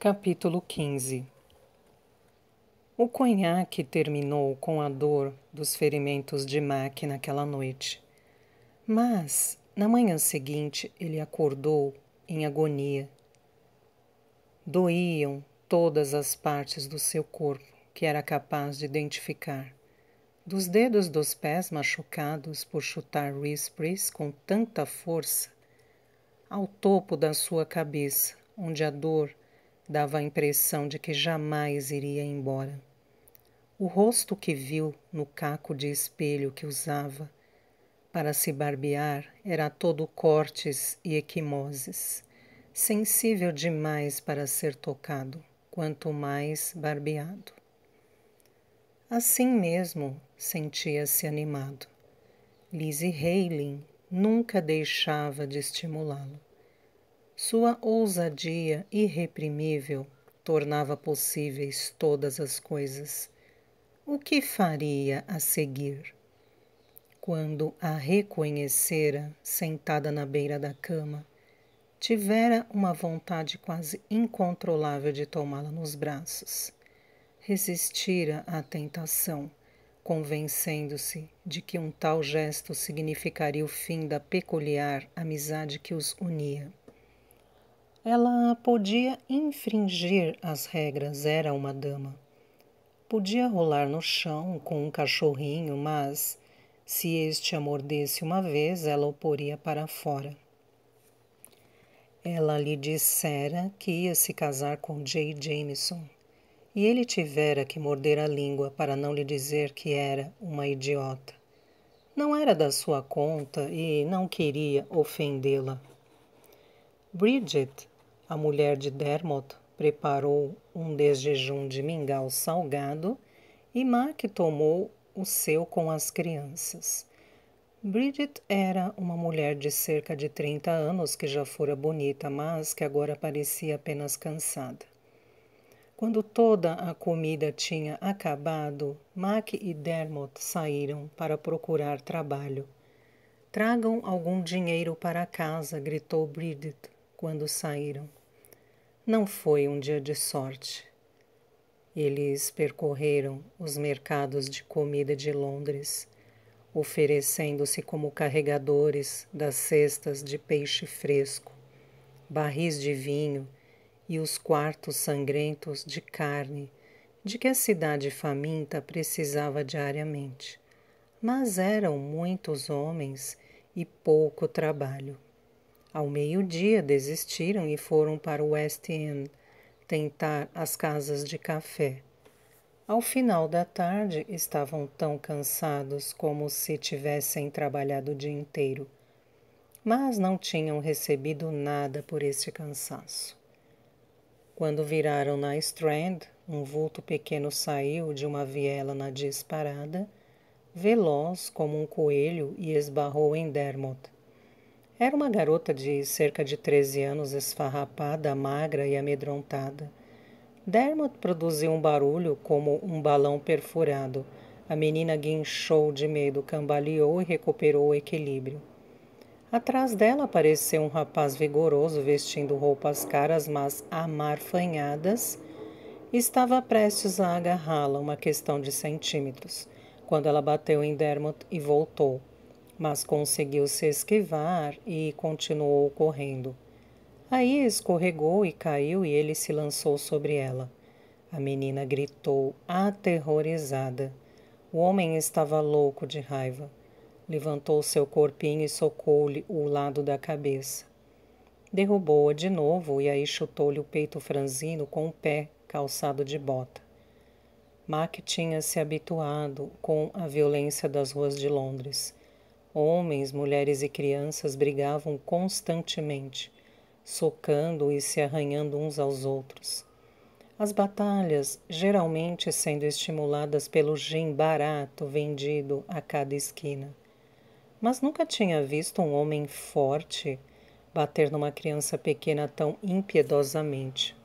Capítulo 15. O conhaque terminou com a dor dos ferimentos de Mac naquela noite. Mas, na manhã seguinte, ele acordou em agonia. Doíam todas as partes do seu corpo que era capaz de identificar. Dos dedos dos pés machucados por chutar Reese com tanta força, ao topo da sua cabeça, onde a dor dava a impressão de que jamais iria embora. O rosto que viu no caco de espelho que usava para se barbear era todo cortes e equimoses, sensível demais para ser tocado, quanto mais barbeado. Assim mesmo sentia-se animado. Lizzie Heyling nunca deixava de estimulá-lo. Sua ousadia irreprimível tornava possíveis todas as coisas. O que faria a seguir? Quando a reconhecera sentada na beira da cama, tivera uma vontade quase incontrolável de tomá-la nos braços. Resistira à tentação, convencendo-se de que um tal gesto significaria o fim da peculiar amizade que os unia. Ela podia infringir as regras, era uma dama. Podia rolar no chão com um cachorrinho, mas, se este a mordesse uma vez, ela o poria para fora. Ela lhe dissera que ia se casar com J. Jameson, e ele tivera que morder a língua para não lhe dizer que era uma idiota. Não era da sua conta e não queria ofendê-la. Bridget, a mulher de Dermot, preparou um desjejum de mingau salgado e Mac tomou o seu com as crianças. Bridget era uma mulher de cerca de 30 anos que já fora bonita, mas que agora parecia apenas cansada. Quando toda a comida tinha acabado, Mac e Dermot saíram para procurar trabalho. "Tragam algum dinheiro para casa", gritou Bridget quando saíram. Não foi um dia de sorte. Eles percorreram os mercados de comida de Londres, oferecendo-se como carregadores das cestas de peixe fresco, barris de vinho e os quartos sangrentos de carne de que a cidade faminta precisava diariamente. Mas eram muitos homens e pouco trabalho. Ao meio-dia desistiram e foram para o West End tentar as casas de café. Ao final da tarde estavam tão cansados como se tivessem trabalhado o dia inteiro, mas não tinham recebido nada por este cansaço. Quando viraram na Strand, um vulto pequeno saiu de uma viela na disparada, veloz como um coelho, e esbarrou em Dermot. Era uma garota de cerca de 13 anos, esfarrapada, magra e amedrontada. Dermot produziu um barulho como um balão perfurado. A menina guinchou de medo, cambaleou e recuperou o equilíbrio. Atrás dela apareceu um rapaz vigoroso, vestindo roupas caras, mas amarfanhadas. Estava prestes a agarrá-la, uma questão de centímetros, quando ela bateu em Dermot e voltou, mas conseguiu se esquivar e continuou correndo. Aí escorregou e caiu e ele se lançou sobre ela. A menina gritou, aterrorizada. O homem estava louco de raiva. Levantou seu corpinho e socou-lhe o lado da cabeça. Derrubou-a de novo e aí chutou-lhe o peito franzino com o pé calçado de bota. Mac tinha se habituado com a violência das ruas de Londres. Homens, mulheres e crianças brigavam constantemente, socando e se arranhando uns aos outros. As batalhas, geralmente sendo estimuladas pelo gin barato vendido a cada esquina. Mas nunca tinha visto um homem forte bater numa criança pequena tão impiedosamente.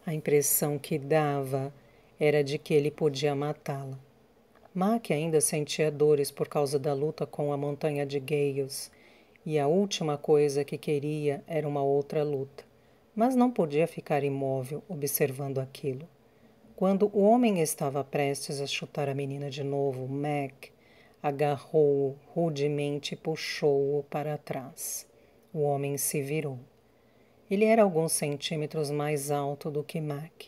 A impressão que dava era de que ele podia matá-la. Mac ainda sentia dores por causa da luta com a montanha de Gales, e a última coisa que queria era uma outra luta. mas não podia ficar imóvel observando aquilo. Quando o homem estava prestes a chutar a menina de novo, Mac agarrou-o rudemente e puxou-o para trás. O homem se virou. Ele era alguns centímetros mais alto do que Mac.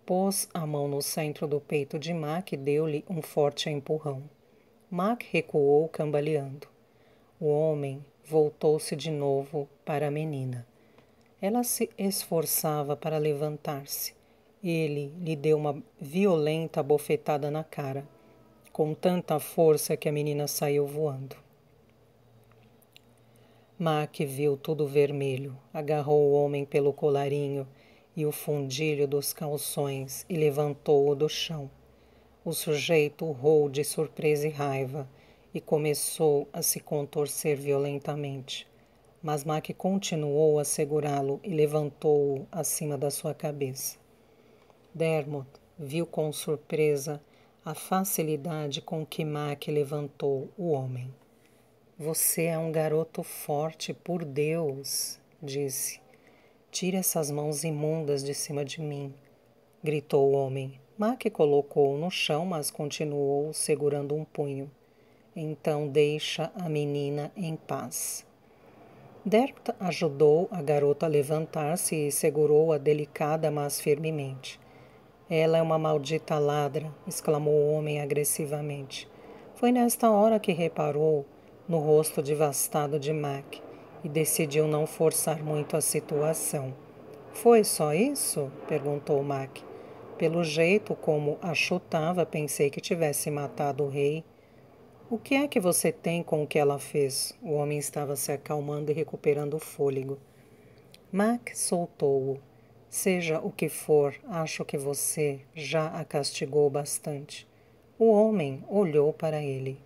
Pôs a mão no centro do peito de Mac e deu-lhe um forte empurrão. Mac recuou cambaleando. O homem voltou-se de novo para a menina. Ela se esforçava para levantar-se. Ele lhe deu uma violenta bofetada na cara, com tanta força que a menina saiu voando. Mac viu tudo vermelho, agarrou o homem pelo colarinho e o fundilho dos calções e levantou-o do chão. O sujeito urrou de surpresa e raiva e começou a se contorcer violentamente. Mas Mac continuou a segurá-lo e levantou-o acima da sua cabeça. Dermot viu com surpresa a facilidade com que Mac levantou o homem. Você é um garoto forte, por Deus, disse. Tire essas mãos imundas de cima de mim, gritou o homem. Mac colocou-o no chão, mas continuou segurando um punho. Então deixa a menina em paz. Dermot ajudou a garota a levantar-se e segurou-a delicada, mas firmemente. Ela é uma maldita ladra, exclamou o homem agressivamente. Foi nesta hora que reparou no rosto devastado de Mac e decidiu não forçar muito a situação. Foi só isso? Perguntou Mac. Pelo jeito como a chutava, pensei que tivesse matado o rei. O que é que você tem com o que ela fez? O homem estava se acalmando e recuperando o fôlego. Mac soltou-o. Seja o que for, acho que você já a castigou bastante. O homem olhou para ele.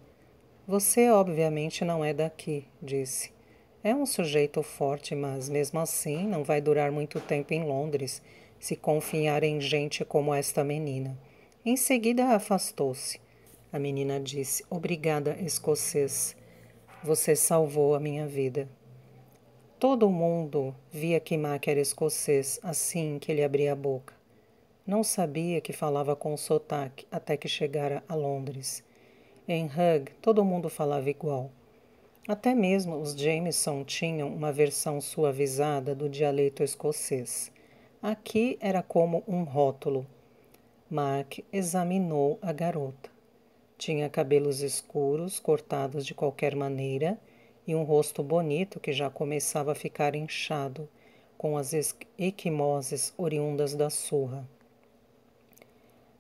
Você obviamente não é daqui, disse. É um sujeito forte, mas mesmo assim não vai durar muito tempo em Londres, se confiar em gente como esta menina. Em seguida afastou-se. A menina disse, obrigada, escocês. Você salvou a minha vida. Todo mundo via que Mac era escocês assim que ele abria a boca. Não sabia que falava com sotaque até que chegara a Londres. Em Hugh, todo mundo falava igual. Até mesmo os Jameson tinham uma versão suavizada do dialeto escocês. Aqui era como um rótulo. Mac examinou a garota. Tinha cabelos escuros, cortados de qualquer maneira, e um rosto bonito que já começava a ficar inchado, com as equimoses oriundas da surra.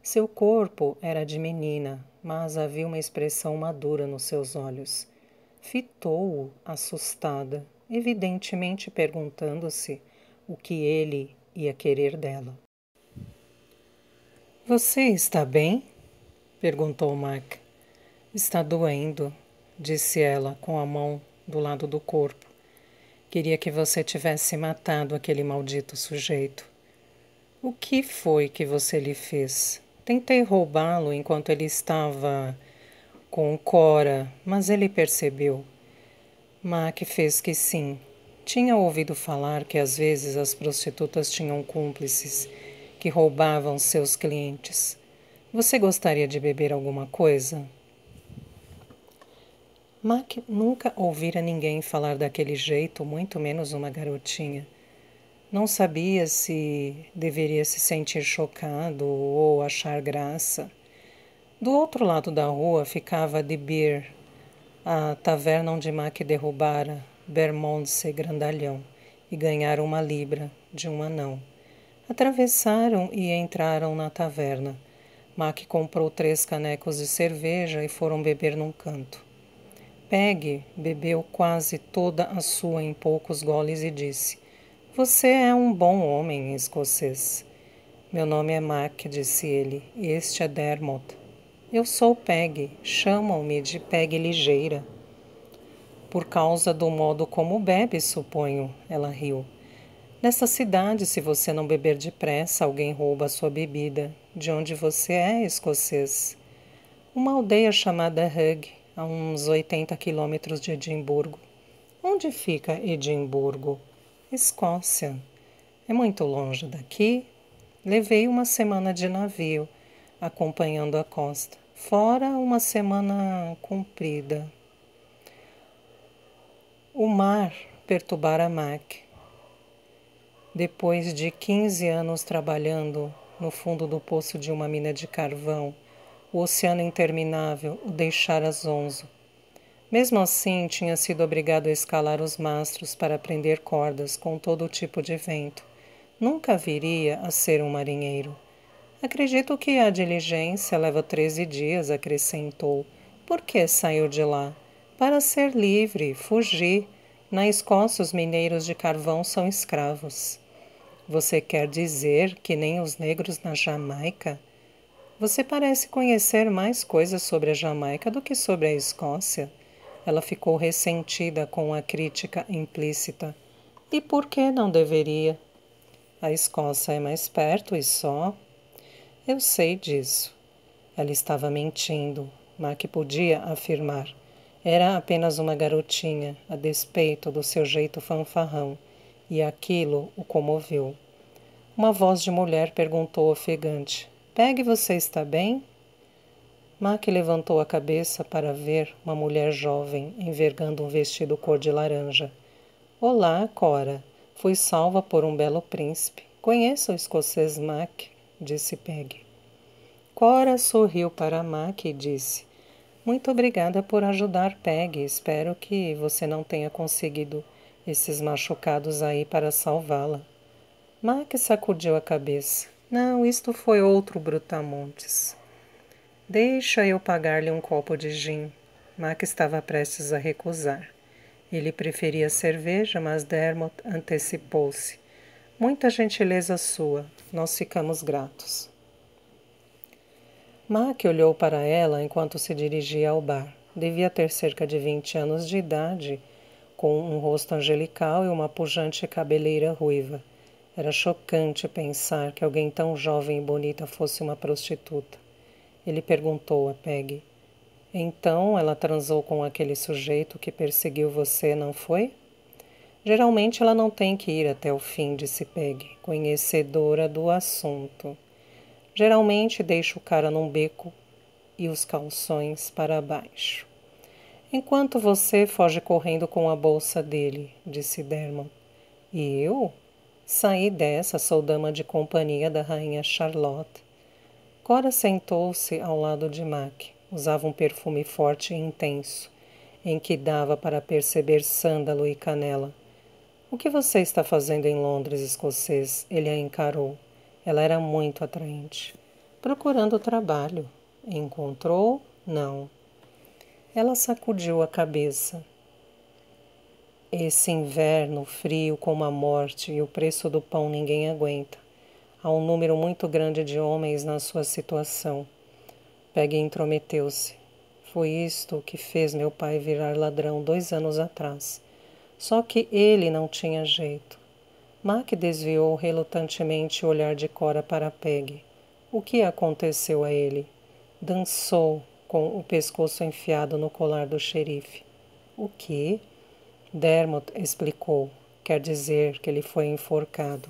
Seu corpo era de menina, mas havia uma expressão madura nos seus olhos. Fitou-o, assustada, evidentemente perguntando-se o que ele ia querer dela. Você está bem? Perguntou Mac. Está doendo, disse ela com a mão do lado do corpo. Queria que você tivesse matado aquele maldito sujeito. O que foi que você lhe fez? Tentei roubá-lo enquanto ele estava com Cora, mas ele percebeu. Mac fez que sim. Tinha ouvido falar que às vezes as prostitutas tinham cúmplices que roubavam seus clientes. Você gostaria de beber alguma coisa? Mac nunca ouvira ninguém falar daquele jeito, muito menos uma garotinha. Não sabia se deveria se sentir chocado ou achar graça. Do outro lado da rua ficava The Beer, a taverna onde Mac derrubara Bermondsey Grandalhão e ganhara 1 libra de um anão. Atravessaram e entraram na taverna. Mac comprou 3 canecos de cerveja e foram beber num canto. Peggy bebeu quase toda a sua em poucos goles e disse, você é um bom homem, escocês. Meu nome é Mac, disse ele, e este é Dermot. Eu sou Peggy, chamam-me de Peggy Ligeira. Por causa do modo como bebe, suponho, ela riu. Nesta cidade, se você não beber depressa, alguém rouba a sua bebida. De onde você é, escocês? Uma aldeia chamada Hugh, a uns 80 quilômetros de Edimburgo. Onde fica Edimburgo? Escócia. É muito longe daqui? Levei uma semana de navio, acompanhando a costa, fora uma semana comprida. O mar perturbara Mac. Depois de 15 anos trabalhando no fundo do poço de uma mina de carvão, o oceano interminável o deixara zonzo. Mesmo assim, tinha sido obrigado a escalar os mastros para prender cordas com todo tipo de vento. Nunca viria a ser um marinheiro. Acredito que a diligência leva 13 dias, acrescentou. Por que saiu de lá? Para ser livre, fugir. Na Escócia, os mineiros de carvão são escravos. Você quer dizer que nem os negros na Jamaica? Você parece conhecer mais coisas sobre a Jamaica do que sobre a Escócia. Ela ficou ressentida com a crítica implícita. E por que não deveria? A Escócia é mais perto e só. Eu sei disso. Ela estava mentindo, Mac podia afirmar. Era apenas uma garotinha, a despeito do seu jeito fanfarrão, e aquilo o comoveu. Uma voz de mulher perguntou ofegante: Peg, você está bem? Mac levantou a cabeça para ver uma mulher jovem envergando um vestido cor de laranja. Olá, Cora. Fui salva por um belo príncipe. Conheço o escocês Mac, disse Peg. Cora sorriu para Mac e disse: Muito obrigada por ajudar, Peg. Espero que você não tenha conseguido esses machucados aí para salvá-la. Mac sacudiu a cabeça. Não, isto foi outro brutamontes. Deixa eu pagar-lhe um copo de gin. Mac estava prestes a recusar. Ele preferia cerveja, mas Dermot antecipou-se. Muita gentileza sua. Nós ficamos gratos. Mac olhou para ela enquanto se dirigia ao bar. Devia ter cerca de 20 anos de idade, com um rosto angelical e uma pujante cabeleira ruiva. Era chocante pensar que alguém tão jovem e bonita fosse uma prostituta. Ele perguntou a Peg: Então ela transou com aquele sujeito que perseguiu você, não foi? Geralmente ela não tem que ir até o fim, disse Peg, conhecedora do assunto. Geralmente deixa o cara num beco e os calções para baixo. Enquanto você foge correndo com a bolsa dele, disse Dermot. E eu? Saí dessa, sou dama de companhia da rainha Charlotte. Cora sentou-se ao lado de Mac. Usava um perfume forte e intenso, em que dava para perceber sândalo e canela. O que você está fazendo em Londres, escocês? Ele a encarou. Ela era muito atraente. Procurando trabalho. Encontrou? Não. Ela sacudiu a cabeça. Esse inverno frio como a morte e o preço do pão ninguém aguenta. Há um número muito grande de homens na sua situação. Peg intrometeu-se. Foi isto que fez meu pai virar ladrão 2 anos atrás. Só que ele não tinha jeito. Mac desviou relutantemente o olhar de Cora para Peg. O que aconteceu a ele? Dançou com o pescoço enfiado no colar do xerife. O quê? Dermot explicou. Quer dizer que ele foi enforcado.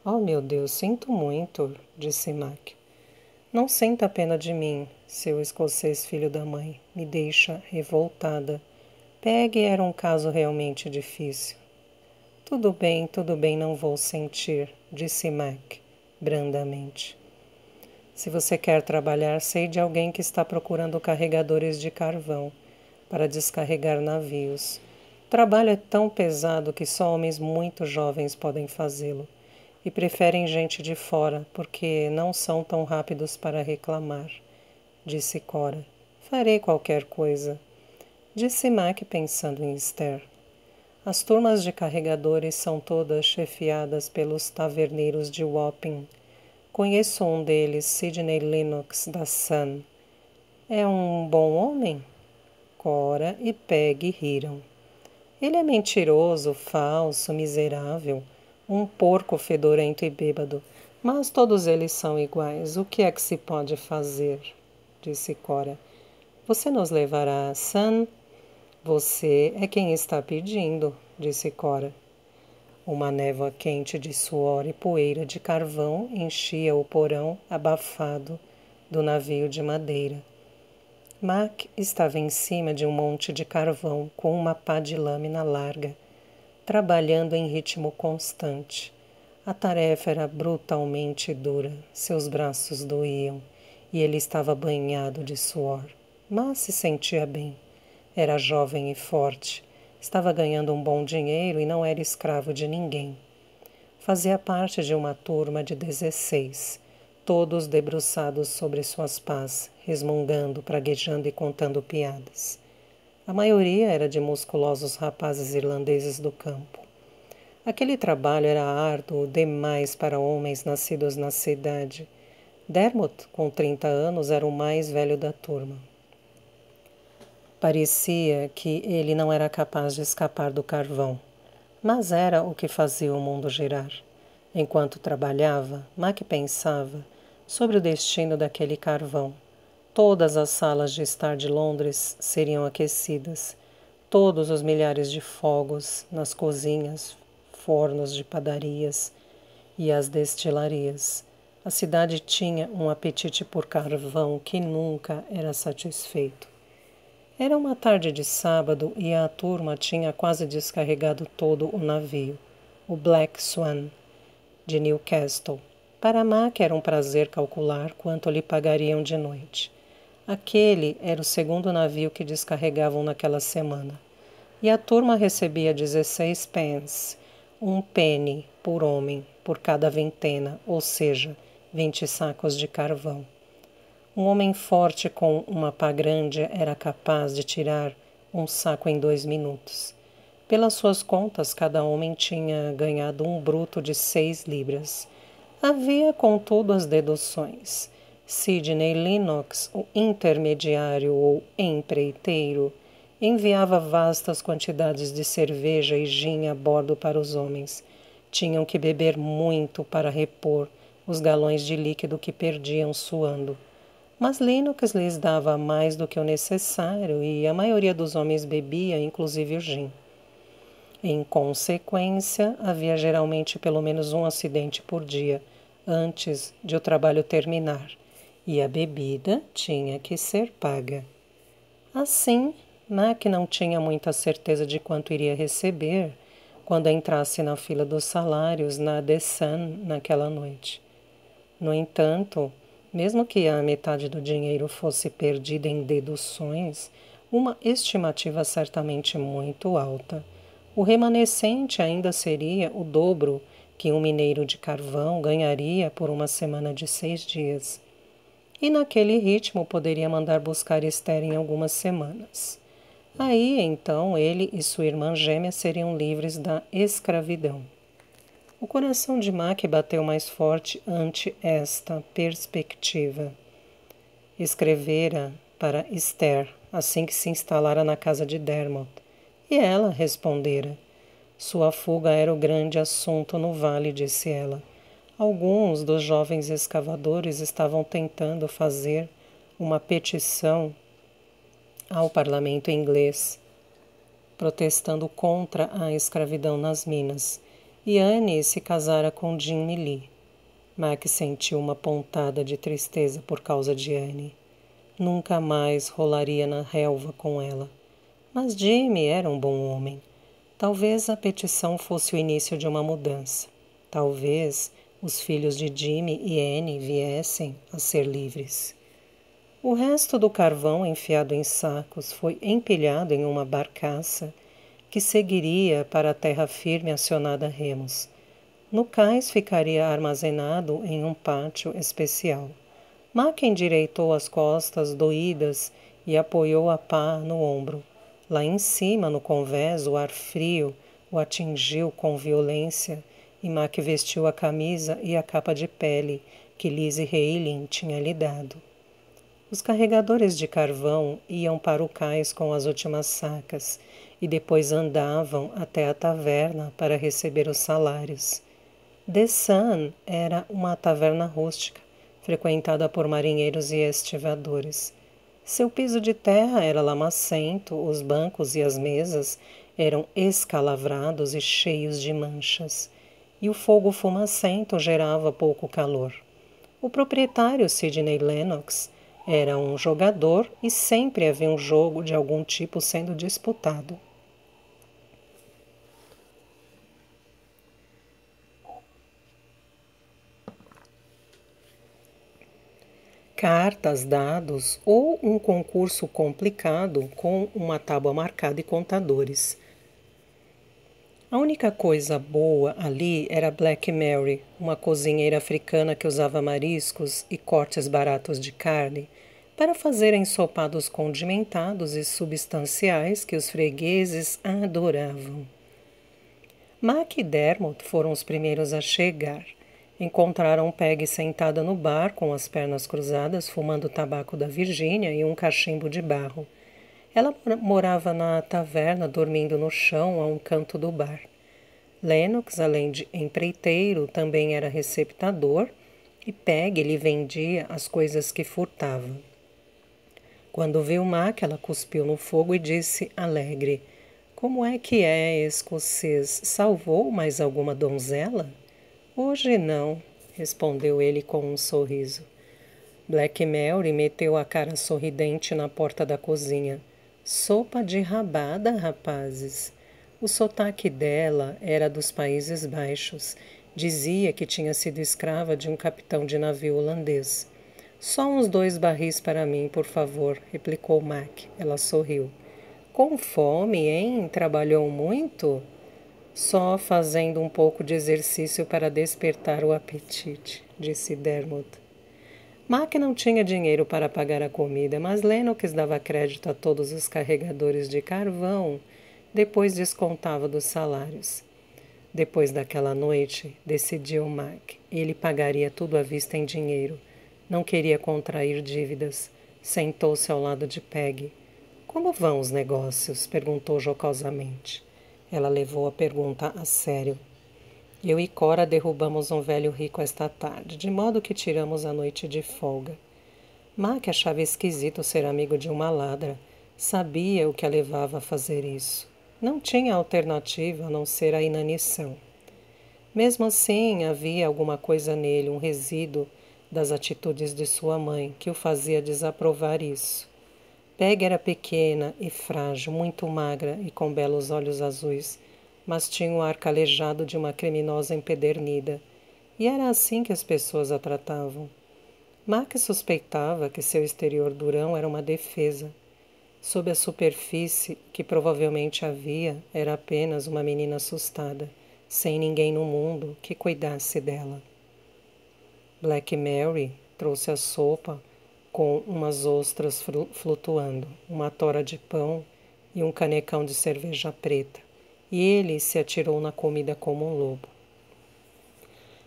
Oh, meu Deus, sinto muito, disse Mac. Não sinta pena de mim, seu escocês filho da mãe. Me deixa revoltada. Peg era um caso realmente difícil. Tudo bem, não vou sentir, disse Mac, brandamente. Se você quer trabalhar, sei de alguém que está procurando carregadores de carvão para descarregar navios. O trabalho é tão pesado que só homens muito jovens podem fazê-lo. E preferem gente de fora, porque não são tão rápidos para reclamar, disse Cora. Farei qualquer coisa, disse Mac pensando em Esther. As turmas de carregadores são todas chefiadas pelos taverneiros de Wapping. Conheço um deles, Sidney Lennox, da Sun. É um bom homem? Cora e Peg riram. Ele é mentiroso, falso, miserável, um porco fedorento e bêbado, mas todos eles são iguais. O que é que se pode fazer? Disse Cora. Você nos levará a Sun? Você é quem está pedindo, disse Cora. Uma névoa quente de suor e poeira de carvão enchia o porão abafado do navio de madeira. Mac estava em cima de um monte de carvão com uma pá de lâmina larga, trabalhando em ritmo constante. A tarefa era brutalmente dura, seus braços doíam e ele estava banhado de suor, mas se sentia bem. Era jovem e forte, estava ganhando um bom dinheiro e não era escravo de ninguém. Fazia parte de uma turma de 16, todos debruçados sobre suas pás, resmungando, praguejando e contando piadas. A maioria era de musculosos rapazes irlandeses do campo. Aquele trabalho era árduo demais para homens nascidos na cidade. Dermot, com 30 anos, era o mais velho da turma. Parecia que ele não era capaz de escapar do carvão, mas era o que fazia o mundo girar. Enquanto trabalhava, Mac pensava sobre o destino daquele carvão. Todas as salas de estar de Londres seriam aquecidas, todos os milhares de fogos nas cozinhas, fornos de padarias e as destilarias. A cidade tinha um apetite por carvão que nunca era satisfeito. Era uma tarde de sábado e a turma tinha quase descarregado todo o navio, o Black Swan, de Newcastle. Para Mac era um prazer calcular quanto lhe pagariam de noite. Aquele era o segundo navio que descarregavam naquela semana. E a turma recebia 16 pence, um penny por homem, por cada vintena, ou seja, 20 sacos de carvão. Um homem forte com uma pá grande era capaz de tirar um saco em 2 minutos. Pelas suas contas, cada homem tinha ganhado um bruto de 6 libras. Havia, contudo, as deduções. Sidney Lennox, o intermediário ou empreiteiro, enviava vastas quantidades de cerveja e gin a bordo para os homens. Tinham que beber muito para repor os galões de líquido que perdiam suando. Mas Lennox lhes dava mais do que o necessário e a maioria dos homens bebia, inclusive o gin. Em consequência, havia geralmente pelo menos um acidente por dia, antes de o trabalho terminar, e a bebida tinha que ser paga. Assim, Mac não tinha muita certeza de quanto iria receber quando entrasse na fila dos salários na The Sun naquela noite. No entanto, mesmo que a metade do dinheiro fosse perdida em deduções, uma estimativa certamente muito alta, o remanescente ainda seria o dobro que um mineiro de carvão ganharia por uma semana de 6 dias. E naquele ritmo poderia mandar buscar Esther em algumas semanas. Aí, então, ele e sua irmã gêmea seriam livres da escravidão. O coração de Mac bateu mais forte ante esta perspectiva. Escrevera para Esther assim que se instalara na casa de Dermot, e ela respondera. Sua fuga era o grande assunto no vale, disse ela. Alguns dos jovens escavadores estavam tentando fazer uma petição ao parlamento inglês, protestando contra a escravidão nas minas. E Anne se casara com Jim Lee. Mac sentiu uma pontada de tristeza por causa de Anne. Nunca mais rolaria na relva com ela. Mas Jimmy era um bom homem. Talvez a petição fosse o início de uma mudança. Talvez os filhos de Jimmy e Anne viessem a ser livres. O resto do carvão enfiado em sacos foi empilhado em uma barcaça que seguiria para a terra firme acionada a remos. No cais ficaria armazenado em um pátio especial. Mac endireitou as costas doídas e apoiou a pá no ombro. Lá em cima, no convés, o ar frio o atingiu com violência e Mac vestiu a camisa e a capa de pele que Lizzie Hailing tinha lhe dado. Os carregadores de carvão iam para o cais com as últimas sacas e depois andavam até a taverna para receber os salários. The Sun era uma taverna rústica, frequentada por marinheiros e estivadores. Seu piso de terra era lamacento, os bancos e as mesas Eram escalavrados e cheios de manchas, e o fogo fumacento gerava pouco calor. O proprietário, Sidney Lennox, era um jogador e sempre havia um jogo de algum tipo sendo disputado. Cartas, dados ou um concurso complicado com uma tábua marcada e contadores. A única coisa boa ali era Black Mary, uma cozinheira africana que usava mariscos e cortes baratos de carne para fazer ensopados condimentados e substanciais que os fregueses adoravam. Mac e Dermot foram os primeiros a chegar. Encontraram Peg sentada no bar, com as pernas cruzadas, fumando o tabaco da Virgínia e um cachimbo de barro. Ela morava na taverna, dormindo no chão a um canto do bar. Lennox, além de empreiteiro, também era receptador e Peg lhe vendia as coisas que furtava. Quando viu Mac, ela cuspiu no fogo e disse alegre: "Como é que é, escocês? Salvou mais alguma donzela?" "Hoje não", respondeu ele com um sorriso. Black Mary meteu a cara sorridente na porta da cozinha. "Sopa de rabada, rapazes." O sotaque dela era dos Países Baixos. Dizia que tinha sido escrava de um capitão de navio holandês. "Só uns 2 barris para mim, por favor", replicou Mac. Ela sorriu. "Com fome, hein? Trabalhou muito?" "Só fazendo um pouco de exercício para despertar o apetite", disse Dermot. Mac não tinha dinheiro para pagar a comida, mas Lennox dava crédito a todos os carregadores de carvão, depois descontava dos salários. Depois daquela noite, decidiu Mac, ele pagaria tudo à vista em dinheiro. Não queria contrair dívidas. Sentou-se ao lado de Peg. "Como vão os negócios?" perguntou jocosamente. Ela levou a pergunta a sério. "Eu e Cora derrubamos um velho rico esta tarde, de modo que tiramos a noite de folga." Mac achava esquisito ser amigo de uma ladra. Sabia o que a levava a fazer isso. Não tinha alternativa a não ser a inanição. Mesmo assim, havia alguma coisa nele, um resíduo das atitudes de sua mãe, que o fazia desaprovar isso. Peg era pequena e frágil, muito magra e com belos olhos azuis, mas tinha o ar calejado de uma criminosa empedernida, e era assim que as pessoas a tratavam. Mac suspeitava que seu exterior durão era uma defesa. Sob a superfície, que provavelmente havia, era apenas uma menina assustada, sem ninguém no mundo que cuidasse dela. Black Mary trouxe a sopa com umas ostras flutuando, uma tora de pão e um canecão de cerveja preta, e ele se atirou na comida como um lobo.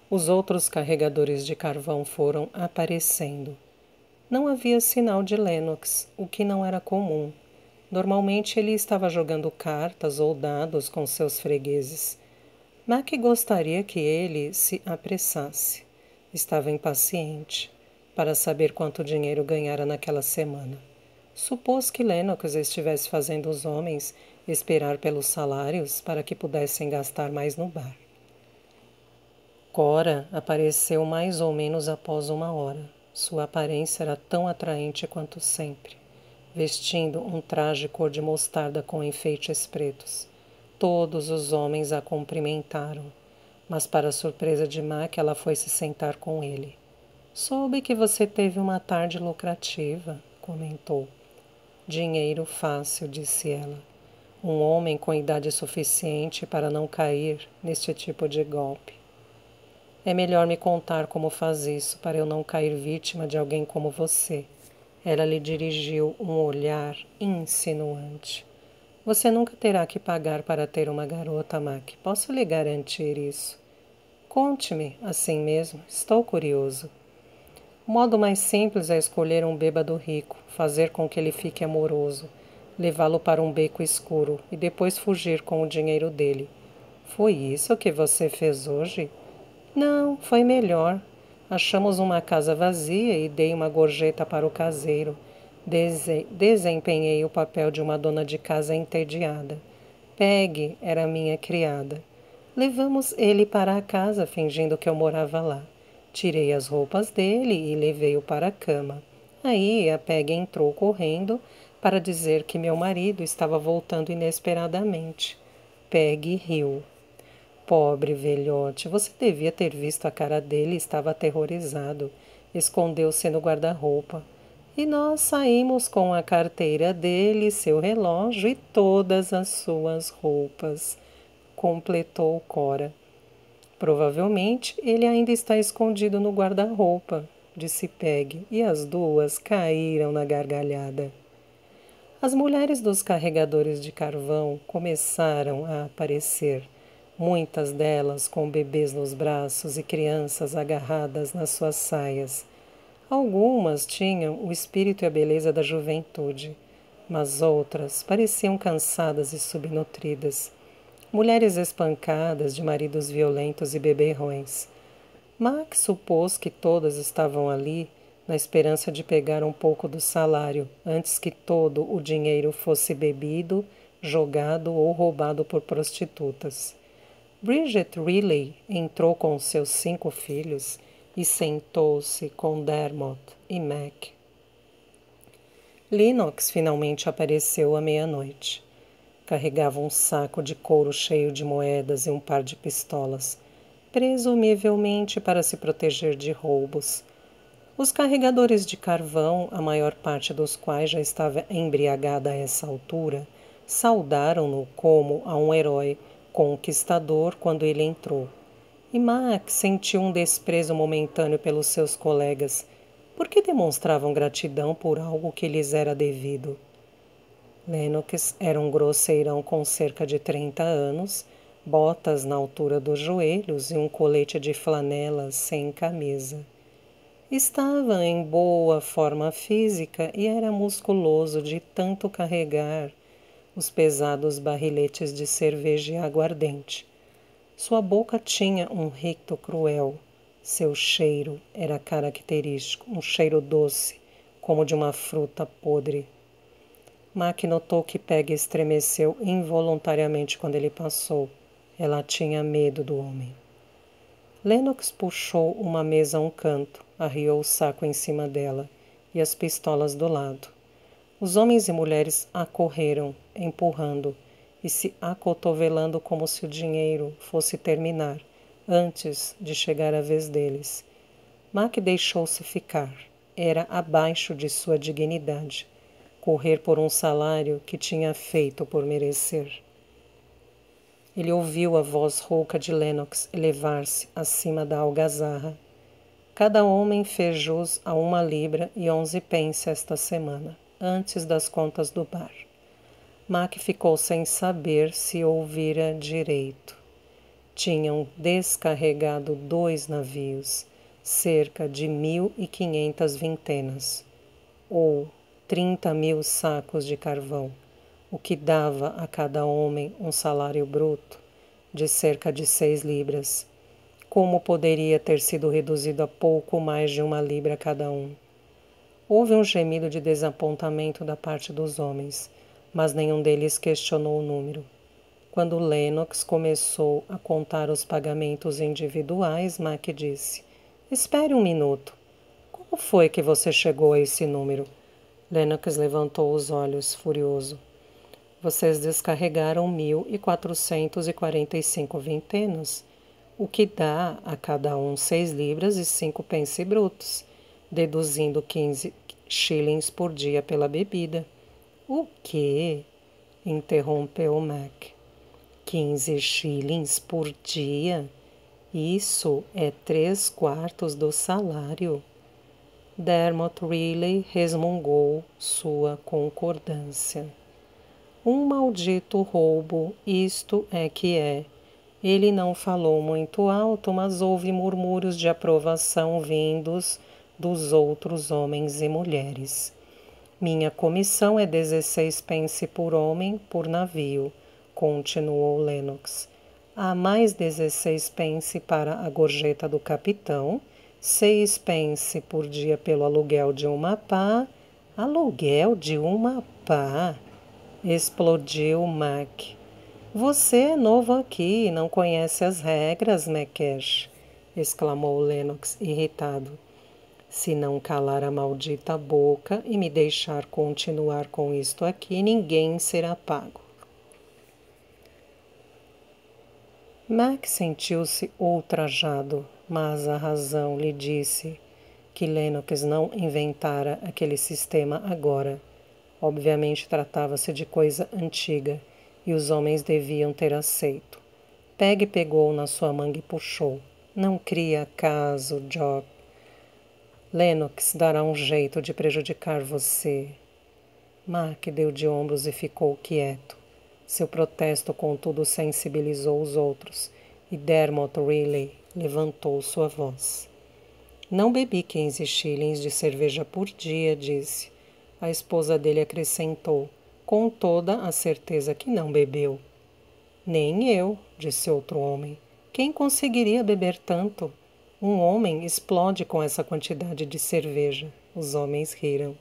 Os outros carregadores de carvão foram aparecendo. Não havia sinal de Lennox, o que não era comum. Normalmente ele estava jogando cartas ou dados com seus fregueses. Mac gostaria que ele se apressasse. Estava impaciente para saber quanto dinheiro ganhara naquela semana. Supôs que Lennox estivesse fazendo os homens esperar pelos salários para que pudessem gastar mais no bar. Cora apareceu mais ou menos após 1 hora. Sua aparência era tão atraente quanto sempre, vestindo um traje cor de mostarda com enfeites pretos. Todos os homens a cumprimentaram, mas para surpresa de Mac, ela foi se sentar com ele. "Soube que você teve uma tarde lucrativa", comentou. "Dinheiro fácil", disse ela. "Um homem com idade suficiente para não cair neste tipo de golpe." "É melhor me contar como faz isso, para eu não cair vítima de alguém como você." Ela lhe dirigiu um olhar insinuante. "Você nunca terá que pagar para ter uma garota, Mac. Posso lhe garantir isso." "Conte-me, assim mesmo. Estou curioso." "O modo mais simples é escolher um bêbado rico, fazer com que ele fique amoroso, levá-lo para um beco escuro e depois fugir com o dinheiro dele." "Foi isso que você fez hoje?" "Não, foi melhor. Achamos uma casa vazia e dei uma gorjeta para o caseiro. Desempenhei o papel de uma dona de casa entediada. Peg era minha criada. Levamos ele para a casa, fingindo que eu morava lá. Tirei as roupas dele e levei-o para a cama. Aí a Peg entrou correndo para dizer que meu marido estava voltando inesperadamente. Peg riu. Pobre velhote, você devia ter visto a cara dele, estava aterrorizado. Escondeu-se no guarda-roupa. E nós saímos com a carteira dele, seu relógio e todas as suas roupas, completou Cora. Provavelmente ele ainda está escondido no guarda-roupa, disse Peg, e as duas caíram na gargalhada. As mulheres dos carregadores de carvão começaram a aparecer, muitas delas com bebês nos braços e crianças agarradas nas suas saias. Algumas tinham o espírito e a beleza da juventude, mas outras pareciam cansadas e subnutridas. Mulheres espancadas de maridos violentos e beberrões. Max supôs que todas estavam ali na esperança de pegar um pouco do salário antes que todo o dinheiro fosse bebido, jogado ou roubado por prostitutas. Bridget Riley entrou com seus 5 filhos e sentou-se com Dermot e Mac. Lennox finalmente apareceu à meia-noite. Carregava um saco de couro cheio de moedas e um par de pistolas, presumivelmente para se proteger de roubos. Os carregadores de carvão, a maior parte dos quais já estava embriagada a essa altura, saudaram-no como a um herói conquistador quando ele entrou. E Max sentiu um desprezo momentâneo pelos seus colegas, porque demonstravam gratidão por algo que lhes era devido. Lennox era um grosseirão com cerca de 30 anos, botas na altura dos joelhos e um colete de flanela sem camisa. Estava em boa forma física e era musculoso de tanto carregar os pesados barriletes de cerveja e aguardente. Sua boca tinha um ricto cruel. Seu cheiro era característico, um cheiro doce, como de uma fruta podre. Mac notou que Peg estremeceu involuntariamente quando ele passou. Ela tinha medo do homem. Lennox puxou uma mesa a um canto, arriou o saco em cima dela e as pistolas do lado. Os homens e mulheres acorreram, empurrando e se acotovelando como se o dinheiro fosse terminar, antes de chegar a vez deles. Mac deixou-se ficar. Era abaixo de sua dignidade. Correr por um salário que tinha feito por merecer. Ele ouviu a voz rouca de Lennox elevar-se acima da algazarra. Cada homem fez jus a 1,11 libras esta semana, antes das contas do bar. Mac ficou sem saber se ouvira direito. Tinham descarregado 2 navios, cerca de 1.500 vintenas, ou 30.000 sacos de carvão, o que dava a cada homem um salário bruto de cerca de 6 libras. Como poderia ter sido reduzido a pouco mais de 1 libra cada um? Houve um gemido de desapontamento da parte dos homens, mas nenhum deles questionou o número. Quando Lennox começou a contar os pagamentos individuais, Mac disse: "Espere um minuto. Como foi que você chegou a esse número?" Lennox levantou os olhos, furioso. "Vocês descarregaram 1.445 vintenas, o que dá a cada um 6 libras e 5 pence brutos, deduzindo 15 shillings por dia pela bebida." "O quê?" interrompeu Mac. 15 shillings por dia? Isso é 3/4 do salário. Dermot Riley resmungou sua concordância. "Um maldito roubo, isto é que é." Ele não falou muito alto, mas houve murmúrios de aprovação vindos dos outros homens e mulheres. "Minha comissão é 16 pence por homem por navio", continuou Lennox. "Há mais 16 pence para a gorjeta do capitão, 6 pence por dia pelo aluguel de uma pá." "Aluguel de uma pá?" explodiu Mac. Você é novo aqui e não conhece as regras, Makesh, exclamou Lennox, irritado. Se não calar a maldita boca e me deixar continuar com isto aqui, ninguém será pago. Mac sentiu-se ultrajado, mas a razão lhe disse que Lennox não inventara aquele sistema agora. Obviamente tratava-se de coisa antiga e os homens deviam ter aceito. Peg pegou na sua manga e puxou. Não cria caso, Job. Lennox dará um jeito de prejudicar você. Mac deu de ombros e ficou quieto. Seu protesto, contudo, sensibilizou os outros, e Dermot Riley levantou sua voz. Não bebi 15 shillings de cerveja por dia, disse. A esposa dele acrescentou, com toda a certeza que não bebeu. Nem eu, disse outro homem. Quem conseguiria beber tanto? Um homem explode com essa quantidade de cerveja. Os homens riram.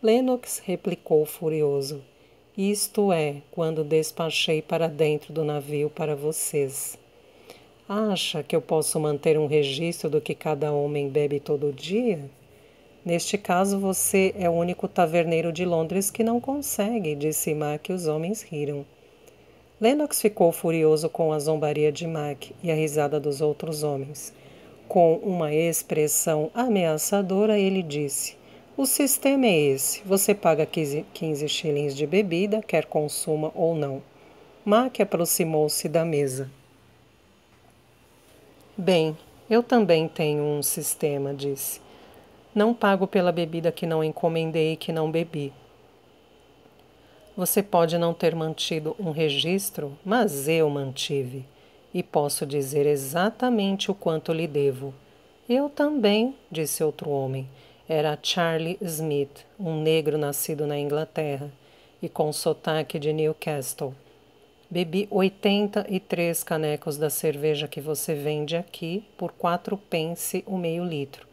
Lennox replicou furioso. Isto é, quando despachei para dentro do navio para vocês. Acha que eu posso manter um registro do que cada homem bebe todo dia? Neste caso, você é o único taverneiro de Londres que não consegue, disse Mac e os homens riram. Lennox ficou furioso com a zombaria de Mac e a risada dos outros homens. Com uma expressão ameaçadora, ele disse: o sistema é esse. Você paga 15 shillings de bebida, quer consuma ou não. Mac aproximou-se da mesa. Bem, eu também tenho um sistema, disse. Não pago pela bebida que não encomendei e que não bebi. Você pode não ter mantido um registro, mas eu mantive. E posso dizer exatamente o quanto lhe devo. Eu também, disse outro homem. Era Charlie Smith, um negro nascido na Inglaterra e com sotaque de Newcastle. Bebi 83 canecos da cerveja que você vende aqui por 4 pence o meio litro,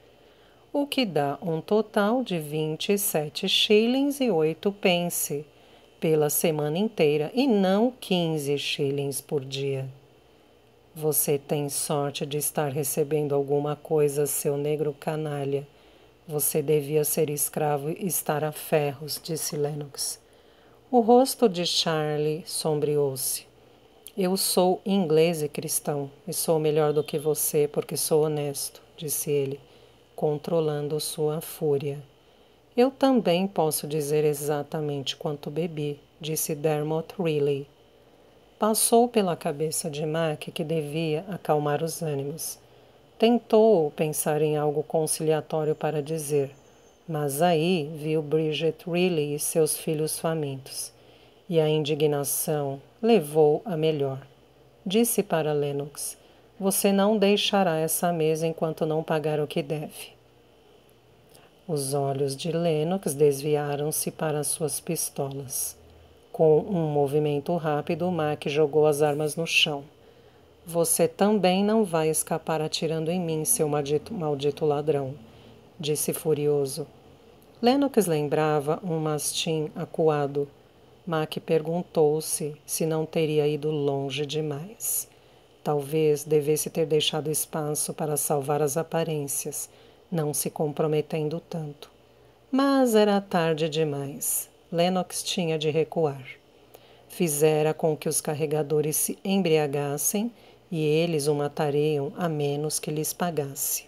o que dá um total de 27 shillings e 8 pence pela semana inteira e não 15 shillings por dia. Você tem sorte de estar recebendo alguma coisa, seu negro canalha. Você devia ser escravo e estar a ferros, disse Lennox. O rosto de Charlie sombreou-se. Eu sou inglês e cristão, e sou melhor do que você porque sou honesto, disse ele, controlando sua fúria. Eu também posso dizer exatamente quanto bebi, disse Dermot Riley. Passou pela cabeça de Mac que devia acalmar os ânimos. Tentou pensar em algo conciliatório para dizer, mas aí viu Bridget Riley e seus filhos famintos, e a indignação levou a melhor. Disse para Lennox, você não deixará essa mesa enquanto não pagar o que deve. Os olhos de Lennox desviaram-se para suas pistolas. Com um movimento rápido, Mac jogou as armas no chão. Você também não vai escapar atirando em mim, seu maldito ladrão, disse furioso. Lennox lembrava um mastim acuado. Mac perguntou-se se não teria ido longe demais. Talvez devesse ter deixado espaço para salvar as aparências, não se comprometendo tanto. Mas era tarde demais. Lennox tinha de recuar. Fizera com que os carregadores se embriagassem e eles o matariam a menos que lhes pagasse.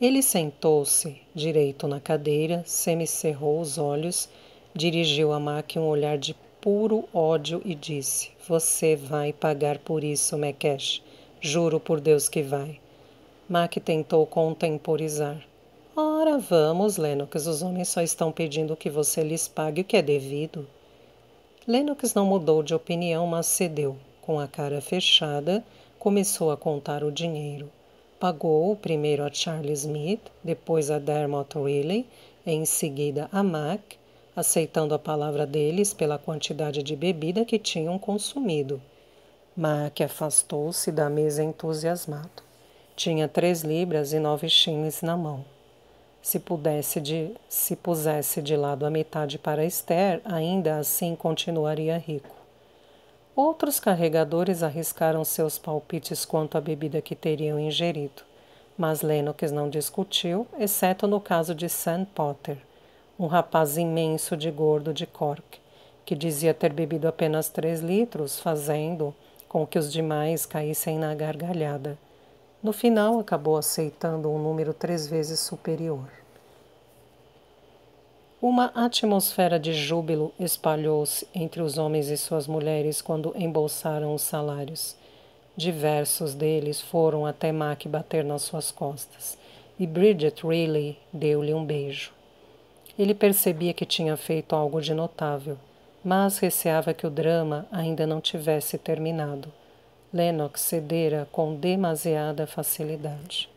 Ele sentou-se direito na cadeira, semicerrou os olhos, dirigiu a Mac um olhar de puro ódio e disse, você vai pagar por isso, Makesh. Juro por Deus que vai. Mac tentou contemporizar. Ora, vamos, Lennox, os homens só estão pedindo que você lhes pague o que é devido. Lennox não mudou de opinião, mas cedeu. Com a cara fechada, começou a contar o dinheiro. Pagou primeiro a Charlie Smith, depois a Dermot Riley, e em seguida a Mac, aceitando a palavra deles pela quantidade de bebida que tinham consumido. Mac afastou-se da mesa entusiasmado. Tinha 3 libras e 9 shillings na mão. Se pusesse de lado a metade para Esther, ainda assim continuaria rico. Outros carregadores arriscaram seus palpites quanto à bebida que teriam ingerido, mas Lennox não discutiu, exceto no caso de Sam Potter, um rapaz imenso de gordo de Cork, que dizia ter bebido apenas 3 litros, fazendo com que os demais caíssem na gargalhada. No final, acabou aceitando um número 3 vezes superior. Uma atmosfera de júbilo espalhou-se entre os homens e suas mulheres quando embolsaram os salários. Diversos deles foram até Mac bater nas suas costas, e Bridget Riley deu-lhe um beijo. Ele percebia que tinha feito algo de notável, mas receava que o drama ainda não tivesse terminado. Lennox cedera com demasiada facilidade.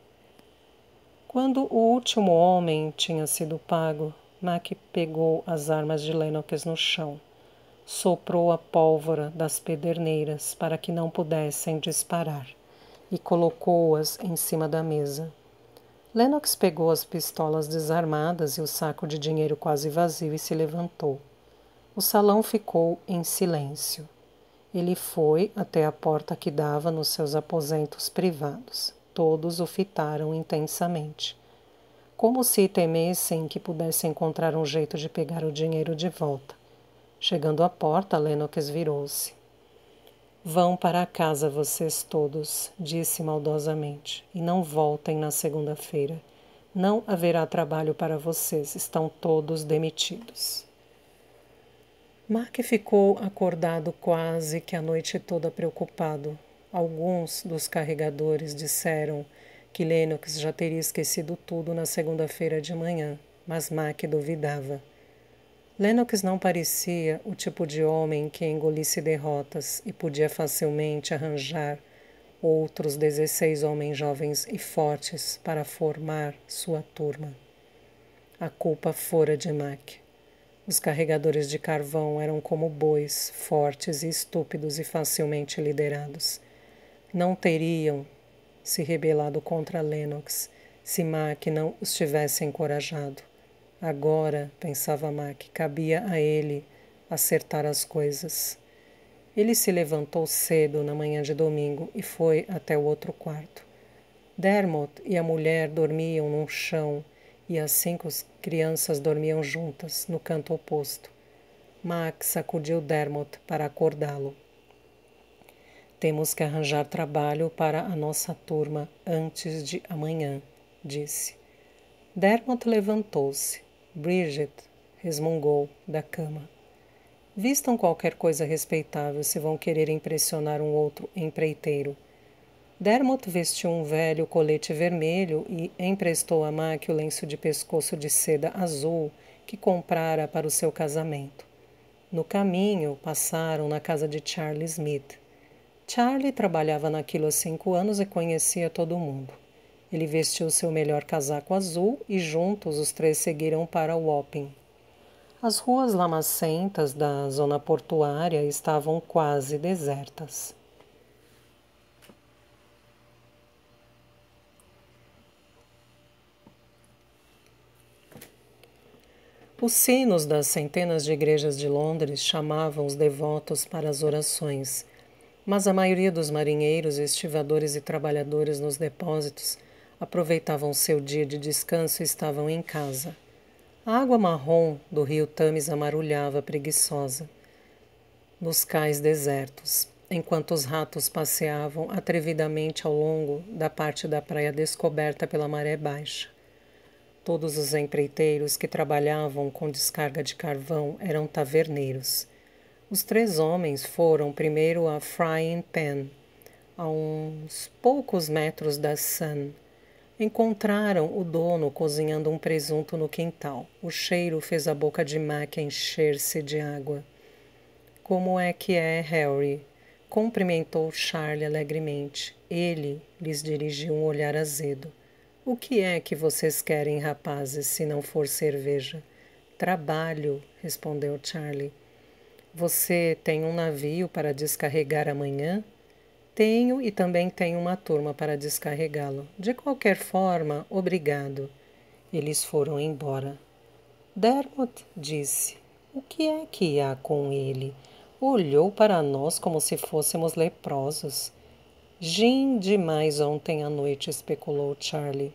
Quando o último homem tinha sido pago, Mac pegou as armas de Lennox no chão. Soprou a pólvora das pederneiras para que não pudessem disparar e colocou-as em cima da mesa. Lennox pegou as pistolas desarmadas e o saco de dinheiro quase vazio e se levantou. O salão ficou em silêncio. Ele foi até a porta que dava nos seus aposentos privados. Todos o fitaram intensamente, como se temessem que pudesse encontrar um jeito de pegar o dinheiro de volta. Chegando à porta, Lennox virou-se. Vão para casa vocês todos, disse maldosamente, e não voltem na segunda-feira. Não haverá trabalho para vocês, estão todos demitidos. Mac ficou acordado quase que a noite toda preocupado. Alguns dos carregadores disseram que Lennox já teria esquecido tudo na segunda-feira de manhã, mas Mac duvidava. Lennox não parecia o tipo de homem que engolisse derrotas e podia facilmente arranjar outros 16 homens jovens e fortes para formar sua turma. A culpa fora de Mac. Os carregadores de carvão eram como bois, fortes e estúpidos e facilmente liderados. Não teriam se rebelado contra Lennox se Mac não os tivesse encorajado. Agora, pensava Mac, cabia a ele acertar as coisas. Ele se levantou cedo na manhã de domingo e foi até o outro quarto. Dermot e a mulher dormiam num chão e as 5 crianças dormiam juntas, no canto oposto. Mac sacudiu Dermot para acordá-lo. Temos que arranjar trabalho para a nossa turma antes de amanhã, disse. Dermot levantou-se. Bridget resmungou da cama. Vistam qualquer coisa respeitável se vão querer impressionar um outro empreiteiro. Dermot vestiu um velho colete vermelho e emprestou a Mac o lenço de pescoço de seda azul que comprara para o seu casamento. No caminho, passaram na casa de Charlie Smith. Charlie trabalhava naquilo há 5 anos e conhecia todo mundo. Ele vestiu seu melhor casaco azul e juntos os 3 seguiram para Wapping. As ruas lamacentas da zona portuária estavam quase desertas. Os sinos das centenas de igrejas de Londres chamavam os devotos para as orações, mas a maioria dos marinheiros, estivadores e trabalhadores nos depósitos aproveitavam seu dia de descanso e estavam em casa. A água marrom do rio Thames amarulhava preguiçosa nos cais desertos, enquanto os ratos passeavam atrevidamente ao longo da parte da praia descoberta pela maré baixa. Todos os empreiteiros que trabalhavam com descarga de carvão eram taverneiros. Os 3 homens foram primeiro a Frying Pan, a uns poucos metros da Sun. Encontraram o dono cozinhando um presunto no quintal. O cheiro fez a boca de Mac encher-se de água. Como é que é, Harry? Cumprimentou Charlie alegremente. Ele lhes dirigiu um olhar azedo. O que é que vocês querem, rapazes, se não for cerveja? Trabalho, respondeu Charlie. Você tem um navio para descarregar amanhã? Tenho e também tenho uma turma para descarregá-lo. De qualquer forma, obrigado. Eles foram embora. Dermot disse. O que é que há com ele? Olhou para nós como se fôssemos leprosos. Gin demais ontem à noite, especulou Charlie.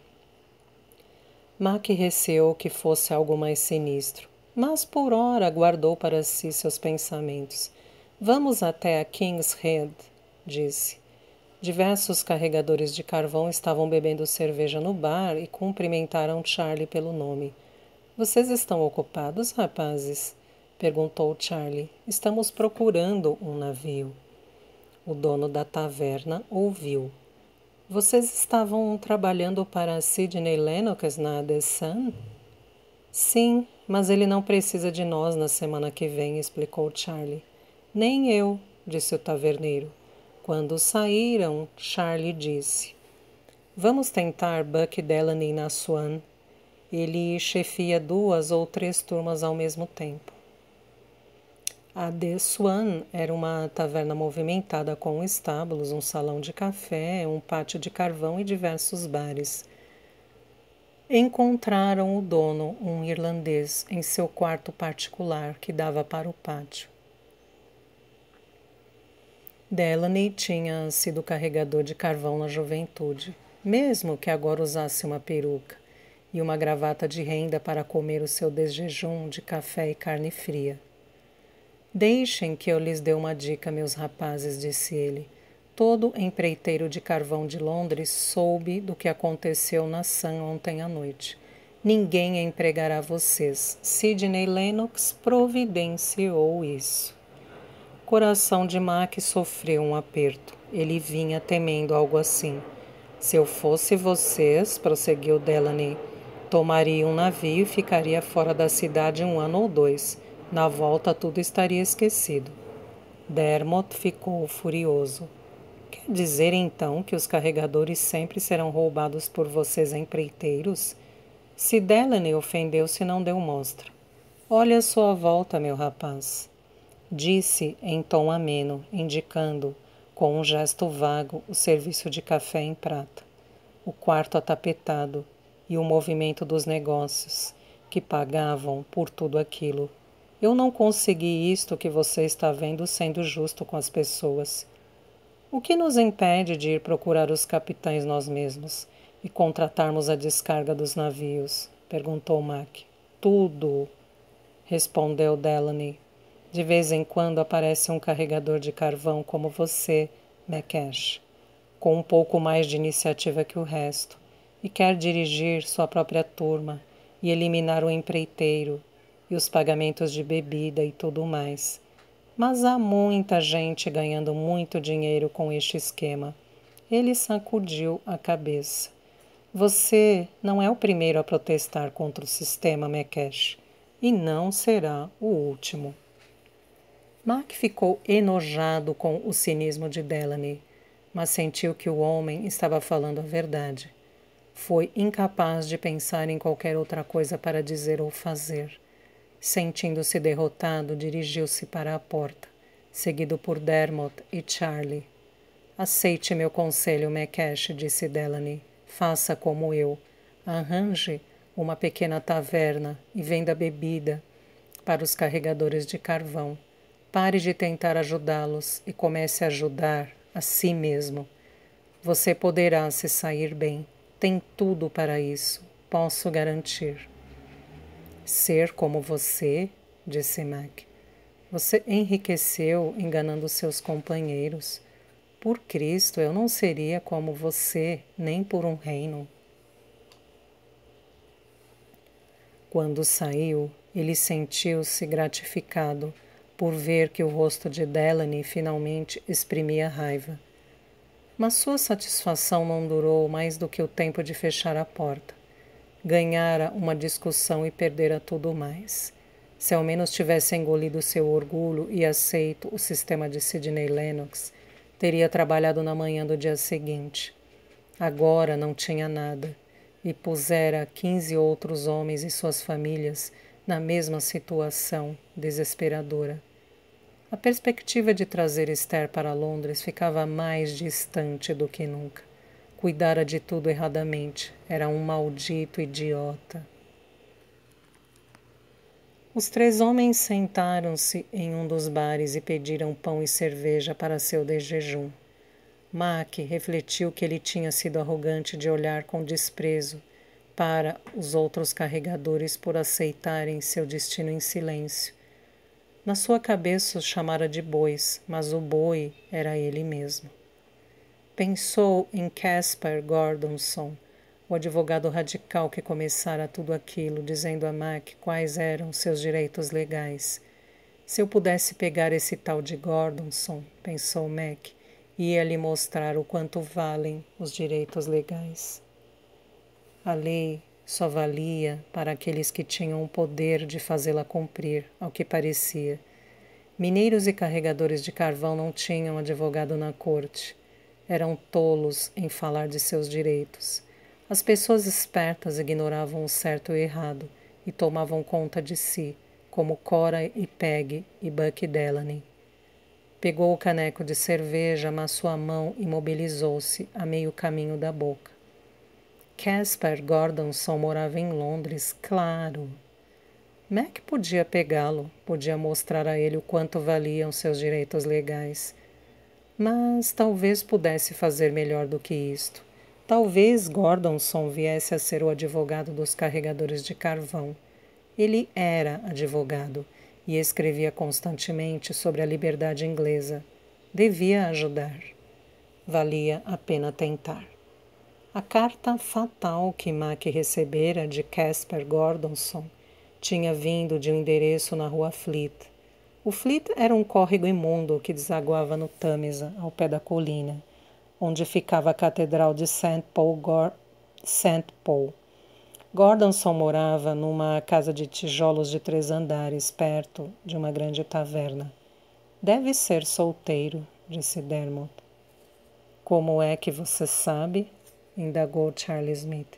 Mac receou que fosse algo mais sinistro, mas por ora guardou para si seus pensamentos. Vamos até a King's Head, disse. Diversos carregadores de carvão estavam bebendo cerveja no bar e cumprimentaram Charlie pelo nome. Vocês estão ocupados, rapazes? Perguntou Charlie. Estamos procurando um navio. O dono da taverna ouviu. Vocês estavam trabalhando para Sidney Lennox na The Sun? Sim, mas ele não precisa de nós na semana que vem, explicou Charlie. Nem eu, disse o taverneiro. Quando saíram, Charlie disse: Vamos tentar Buck Delaney na Swan. Ele chefia 2 ou 3 turmas ao mesmo tempo. A The Swan era uma taverna movimentada com estábulos, um salão de café, um pátio de carvão e diversos bares. Encontraram o dono, um irlandês, em seu quarto particular que dava para o pátio. Delaney tinha sido carregador de carvão na juventude, mesmo que agora usasse uma peruca e uma gravata de renda para comer o seu desjejum de café e carne fria. Deixem que eu lhes dê uma dica, meus rapazes, disse ele. Todo empreiteiro de carvão de Londres soube do que aconteceu na Sun ontem à noite. Ninguém empregará vocês. Sidney Lennox providenciou isso. O coração de Mac sofreu um aperto. Ele vinha temendo algo assim. Se eu fosse vocês, prosseguiu Delaney, tomaria um navio e ficaria fora da cidade 1 ano ou 2. Na volta tudo estaria esquecido. Dermot ficou furioso. Quer dizer então que os carregadores sempre serão roubados por vocês empreiteiros? Se Delaney ofendeu-se, não deu mostra. Olhe à sua volta, meu rapaz. Disse em tom ameno, indicando, com um gesto vago, o serviço de café em prata, o quarto atapetado e o movimento dos negócios, que pagavam por tudo aquilo. Eu não consegui isto que você está vendo sendo justo com as pessoas. O que nos impede de ir procurar os capitães nós mesmos e contratarmos a descarga dos navios? Perguntou Mac. Tudo, respondeu Delaney. De vez em quando aparece um carregador de carvão como você, Macash, com um pouco mais de iniciativa que o resto, e quer dirigir sua própria turma e eliminar o empreiteiro e os pagamentos de bebida e tudo mais. Mas há muita gente ganhando muito dinheiro com este esquema. Ele sacudiu a cabeça. Você não é o primeiro a protestar contra o sistema, Macash, e não será o último. Mac ficou enojado com o cinismo de Delaney, mas sentiu que o homem estava falando a verdade. Foi incapaz de pensar em qualquer outra coisa para dizer ou fazer. Sentindo-se derrotado, dirigiu-se para a porta, seguido por Dermot e Charlie. Aceite meu conselho, Macash, disse Delaney. Faça como eu. Arranje uma pequena taverna e venda bebida para os carregadores de carvão. Pare de tentar ajudá-los e comece a ajudar a si mesmo. Você poderá se sair bem. Tem tudo para isso, posso garantir. Ser como você, disse Mac. Você enriqueceu enganando seus companheiros. Por Cristo, eu não seria como você, nem por um reino. Quando saiu, ele sentiu-se gratificado por ver que o rosto de Delaney finalmente exprimia raiva. Mas sua satisfação não durou mais do que o tempo de fechar a porta. Ganhara uma discussão e perdera tudo mais. Se ao menos tivesse engolido seu orgulho e aceito o sistema de Sidney Lennox, teria trabalhado na manhã do dia seguinte. Agora não tinha nada, e pusera 15 outros homens e suas famílias na mesma situação desesperadora. A perspectiva de trazer Esther para Londres ficava mais distante do que nunca. Cuidara de tudo erradamente. Era um maldito idiota. Os 3 homens sentaram-se em um dos bares e pediram pão e cerveja para seu desjejum. Mac refletiu que ele tinha sido arrogante de olhar com desprezo para os outros carregadores por aceitarem seu destino em silêncio. Na sua cabeça os chamara de bois, mas o boi era ele mesmo. Pensou em Caspar Gordonson, o advogado radical que começara tudo aquilo, dizendo a Mac quais eram seus direitos legais. Se eu pudesse pegar esse tal de Gordonson, pensou Mac, ia lhe mostrar o quanto valem os direitos legais. A lei só valia para aqueles que tinham o poder de fazê-la cumprir, ao que parecia. Mineiros e carregadores de carvão não tinham advogado na corte. Eram tolos em falar de seus direitos. As pessoas espertas ignoravam o certo e o errado e tomavam conta de si, como Cora e Peg e Buck Delaney. Pegou o caneco de cerveja, amassou a mão e imobilizou-se a meio caminho da boca. Caspar Gordonson morava em Londres, claro. Mac podia pegá-lo, podia mostrar a ele o quanto valiam seus direitos legais. Mas talvez pudesse fazer melhor do que isto. Talvez Gordonson viesse a ser o advogado dos carregadores de carvão. Ele era advogado e escrevia constantemente sobre a liberdade inglesa. Devia ajudar. Valia a pena tentar. A carta fatal que Mac recebera de Caspar Gordonson tinha vindo de um endereço na rua Fleet. O Fleet era um córrego imundo que desaguava no Tâmisa, ao pé da colina, onde ficava a Catedral de St. Paul. Gordonson morava numa casa de tijolos de 3 andares, perto de uma grande taverna. Deve ser solteiro, disse Dermot. Como é que você sabe? Indagou Charlie Smith.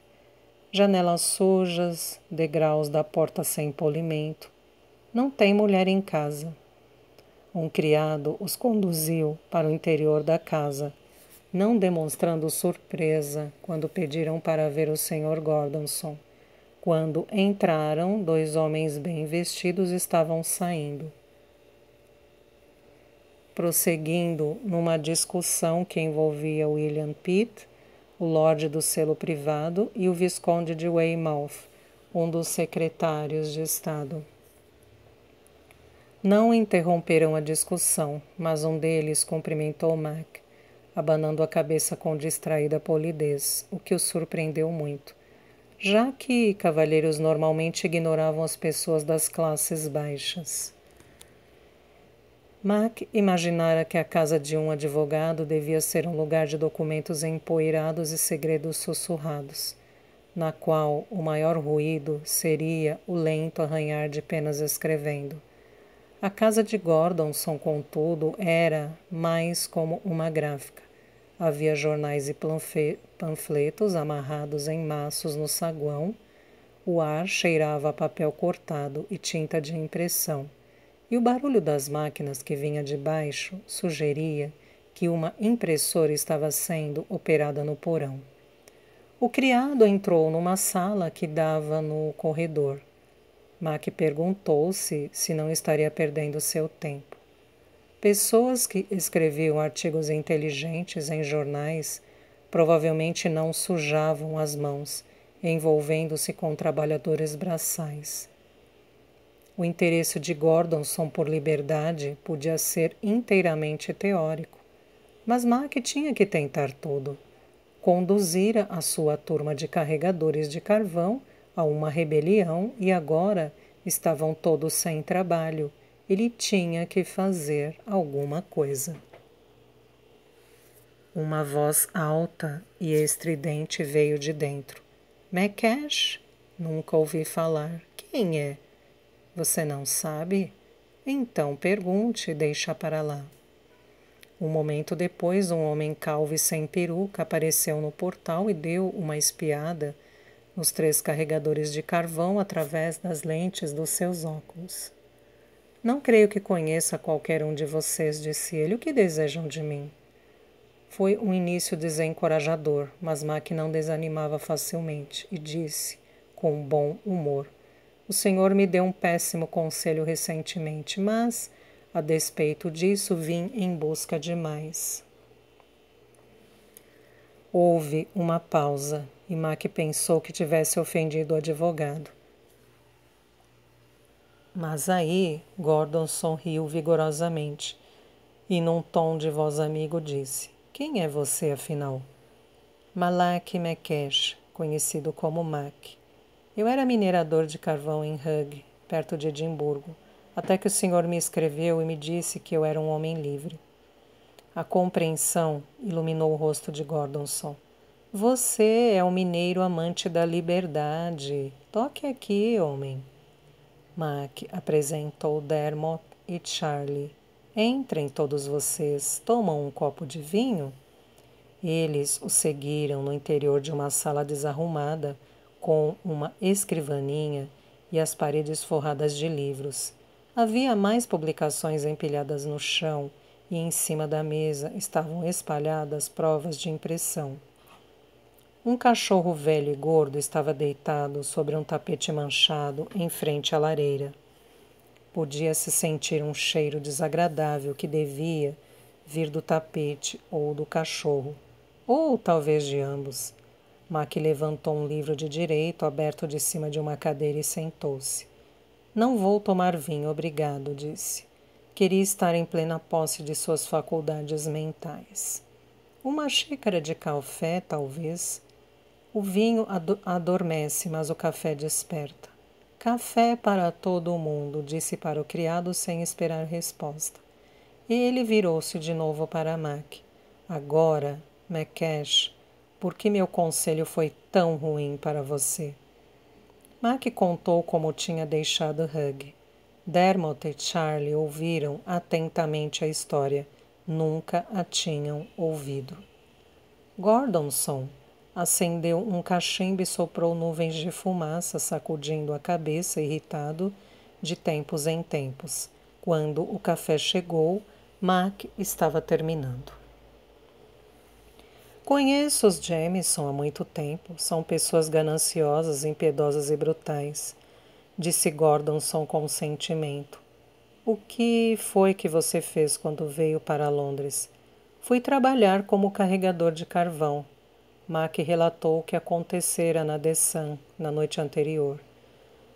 Janelas sujas, degraus da porta sem polimento. Não tem mulher em casa. Um criado os conduziu para o interior da casa, não demonstrando surpresa quando pediram para ver o Sr. Gordonson. Quando entraram, 2 homens bem vestidos estavam saindo. Prosseguindo numa discussão que envolvia William Pitt, o Lorde do Selo Privado, e o Visconde de Weymouth, um dos secretários de Estado. Não interromperam a discussão, mas um deles cumprimentou Mac, abanando a cabeça com distraída polidez, o que o surpreendeu muito, já que cavalheiros normalmente ignoravam as pessoas das classes baixas. Mac imaginara que a casa de um advogado devia ser um lugar de documentos empoeirados e segredos sussurrados, na qual o maior ruído seria o lento arranhar de penas escrevendo. A casa de Gordonson, contudo, era mais como uma gráfica. Havia jornais e panfletos amarrados em maços no saguão, o ar cheirava a papel cortado e tinta de impressão, e o barulho das máquinas que vinha de baixo sugeria que uma impressora estava sendo operada no porão. O criado entrou numa sala que dava no corredor. Mac perguntou-se se não estaria perdendo seu tempo. Pessoas que escreviam artigos inteligentes em jornais provavelmente não sujavam as mãos, envolvendo-se com trabalhadores braçais. O interesse de Gordonson por liberdade podia ser inteiramente teórico, mas Mac tinha que tentar tudo. Conduzira a sua turma de carregadores de carvão a uma rebelião e agora estavam todos sem trabalho. Ele tinha que fazer alguma coisa. Uma voz alta e estridente veio de dentro. Macash? Nunca ouvi falar. Quem é? Você não sabe? Então pergunte e deixa para lá. Um momento depois, um homem calvo e sem peruca apareceu no portal e deu uma espiada nos 3 carregadores de carvão através das lentes dos seus óculos. Não creio que conheça qualquer um de vocês, disse ele. O que desejam de mim? Foi um início desencorajador, mas Mac não desanimava facilmente e disse, com bom humor, O senhor me deu um péssimo conselho recentemente, mas, a despeito disso, vim em busca de mais. Houve uma pausa e Mac pensou que tivesse ofendido o advogado. Mas aí Gordon sorriu vigorosamente e, num tom de voz amigo, disse: Quem é você, afinal? Malak Mekesh, conhecido como Mac. Eu era minerador de carvão em Hugh, perto de Edimburgo, até que o senhor me escreveu e me disse que eu era um homem livre. A compreensão iluminou o rosto de Gordonson. Você é um mineiro amante da liberdade. Toque aqui, homem. Mac apresentou Dermot e Charlie. Entrem todos vocês. Tomam um copo de vinho? Eles o seguiram no interior de uma sala desarrumada, com uma escrivaninha e as paredes forradas de livros. Havia mais publicações empilhadas no chão e em cima da mesa estavam espalhadas provas de impressão. Um cachorro velho e gordo estava deitado sobre um tapete manchado em frente à lareira. Podia-se sentir um cheiro desagradável que devia vir do tapete ou do cachorro, ou talvez de ambos. Mac levantou um livro de direito aberto de cima de uma cadeira e sentou-se. Não vou tomar vinho, obrigado, disse. Queria estar em plena posse de suas faculdades mentais. Uma xícara de café, talvez. O vinho adormece, mas o café desperta. Café para todo o mundo, disse para o criado sem esperar resposta. Ele virou-se de novo para Mac. Agora, Mekesh, por que meu conselho foi tão ruim para você? Mac contou como tinha deixado Hugh. Dermot e Charlie ouviram atentamente a história. Nunca a tinham ouvido. Gordonson acendeu um cachimbo e soprou nuvens de fumaça, sacudindo a cabeça, irritado, de tempos em tempos. Quando o café chegou, Mac estava terminando. Conheço os Jamieson há muito tempo. São pessoas gananciosas, impiedosas e brutais, disse Gordonson com sentimento. O que foi que você fez quando veio para Londres? Fui trabalhar como carregador de carvão. Mac relatou o que acontecera na The Sun na noite anterior.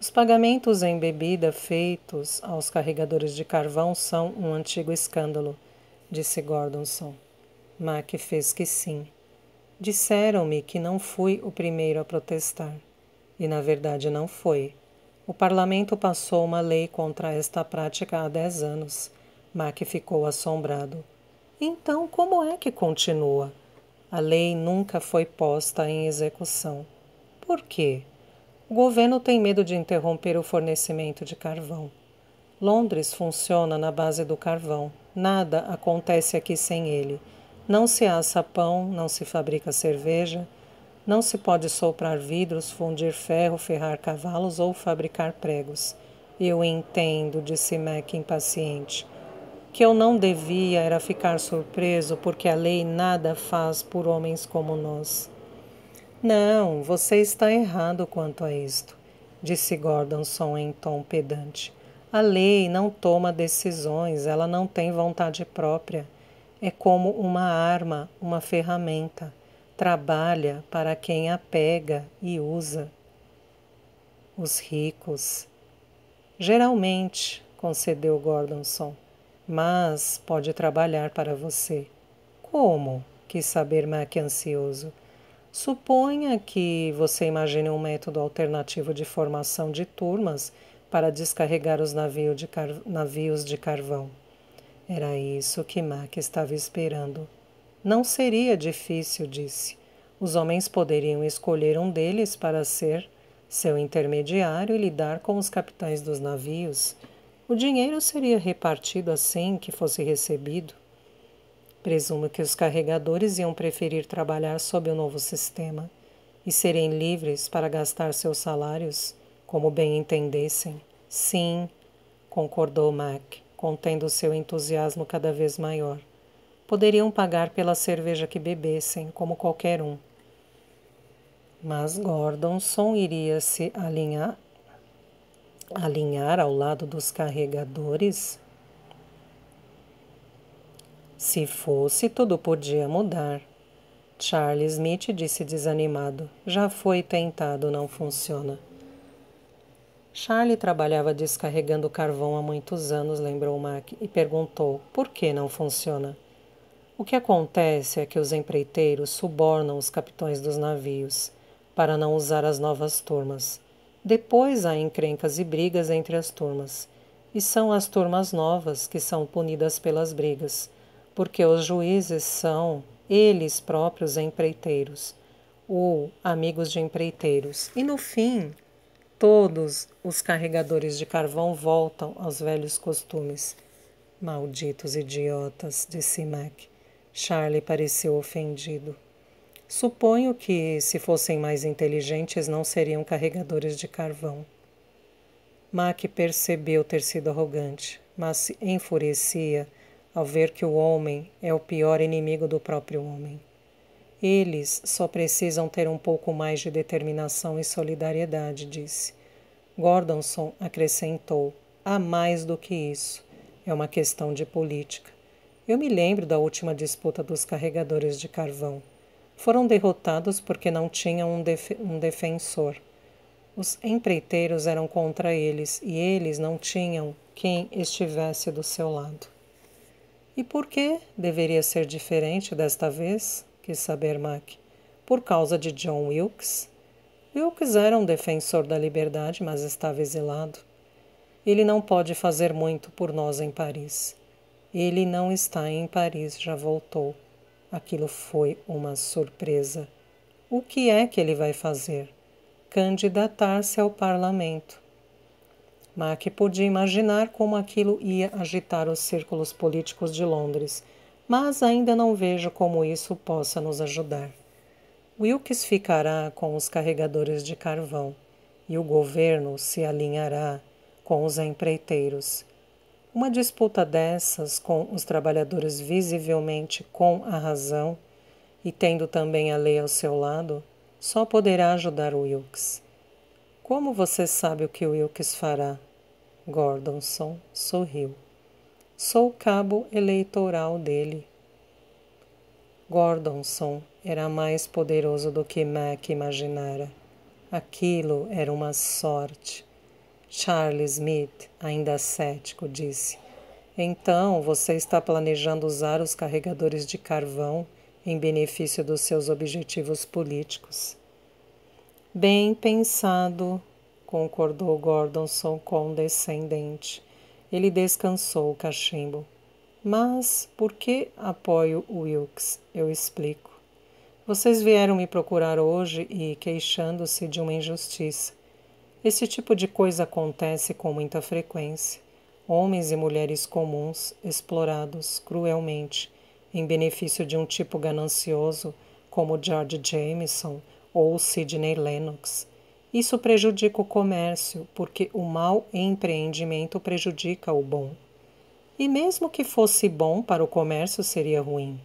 Os pagamentos em bebida feitos aos carregadores de carvão são um antigo escândalo, disse Gordonson. Mac fez que sim. Disseram-me que não fui o primeiro a protestar. E na verdade não foi. O parlamento passou uma lei contra esta prática há 10 anos. Mac ficou assombrado. Então, como é que continua? A lei nunca foi posta em execução. Por quê? O governo tem medo de interromper o fornecimento de carvão. Londres funciona na base do carvão. Nada acontece aqui sem ele. Não se assa pão, não se fabrica cerveja, não se pode soprar vidros, fundir ferro, ferrar cavalos ou fabricar pregos. Eu entendo, disse Mac impaciente. O que eu não devia era ficar surpreso porque a lei nada faz por homens como nós. Não, você está errado quanto a isto, disse Gordonson em tom pedante. A lei não toma decisões, ela não tem vontade própria. É como uma arma, uma ferramenta. Trabalha para quem a pega e usa. Os ricos. Geralmente, concedeu Gordonson, mas pode trabalhar para você. Como? Quis saber Mac ansioso. Suponha que você imagine um método alternativo de formação de turmas para descarregar os navios de carvão. Era isso que Mac estava esperando. Não seria difícil, disse. Os homens poderiam escolher um deles para ser seu intermediário e lidar com os capitães dos navios. O dinheiro seria repartido assim que fosse recebido. Presumo que os carregadores iam preferir trabalhar sob o novo sistema e serem livres para gastar seus salários como bem entendessem. Sim, concordou Mac, contendo seu entusiasmo cada vez maior. Poderiam pagar pela cerveja que bebessem, como qualquer um. Mas Gordonson iria se alinhar. Alinhar ao lado dos carregadores? Se fosse, tudo podia mudar. Charlie Smith disse desanimado. Já foi tentado, não funciona. Charlie trabalhava descarregando carvão há muitos anos, lembrou Mac, e perguntou, por que não funciona? O que acontece é que os empreiteiros subornam os capitães dos navios, para não usar as novas turmas. Depois há encrencas e brigas entre as turmas. E são as turmas novas que são punidas pelas brigas, porque os juízes são, eles próprios, empreiteiros, ou amigos de empreiteiros. E no fim, todos os carregadores de carvão voltam aos velhos costumes. Malditos idiotas, disse Mac. Charlie pareceu ofendido. Suponho que, se fossem mais inteligentes, não seriam carregadores de carvão. Mac percebeu ter sido arrogante, mas se enfurecia ao ver que o homem é o pior inimigo do próprio homem. Eles só precisam ter um pouco mais de determinação e solidariedade, disse. Gordonson acrescentou, há mais do que isso. É uma questão de política. Eu me lembro da última disputa dos carregadores de carvão. Foram derrotados porque não tinham um defensor. Os empreiteiros eram contra eles e eles não tinham quem estivesse do seu lado. E por que deveria ser diferente desta vez? Quis saber Mac. Por causa de John Wilkes? Wilkes era um defensor da liberdade, mas estava exilado. Ele não pode fazer muito por nós em Paris. Ele não está em Paris, já voltou. Aquilo foi uma surpresa. O que é que ele vai fazer? Candidatar-se ao parlamento. Mac podia imaginar como aquilo ia agitar os círculos políticos de Londres, mas ainda não vejo como isso possa nos ajudar. Wilkes ficará com os carregadores de carvão e o governo se alinhará com os empreiteiros. Uma disputa dessas, com os trabalhadores visivelmente com a razão e tendo também a lei ao seu lado, só poderá ajudar Wilkes. Como você sabe o que Wilkes fará? Gordonson sorriu. Sou o cabo eleitoral dele. Gordonson era mais poderoso do que Mac imaginara. Aquilo era uma sorte. Charlie Smith, ainda cético, disse. Então, você está planejando usar os carregadores de carvão em benefício dos seus objetivos políticos? Bem pensado, concordou Gordonson condescendente. Ele descansou o cachimbo. Mas por que apoio Wilkes? Eu explico. Vocês vieram me procurar hoje e queixando-se de uma injustiça. Esse tipo de coisa acontece com muita frequência. Homens e mulheres comuns, explorados cruelmente, em benefício de um tipo ganancioso como George Jameson ou Sidney Lennox. Isso prejudica o comércio, porque o mau empreendimento prejudica o bom. E mesmo que fosse bom para o comércio, seria ruim.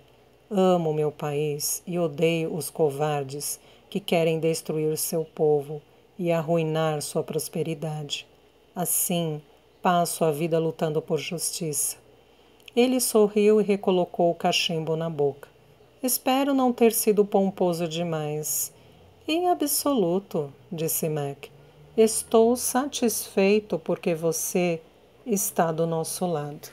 Amo meu país e odeio os covardes que querem destruir seu povo e arruinar sua prosperidade. Assim, passo a vida lutando por justiça. Ele sorriu e recolocou o cachimbo na boca. Espero não ter sido pomposo demais. Em absoluto, disse Mac. Estou satisfeito porque você está do nosso lado.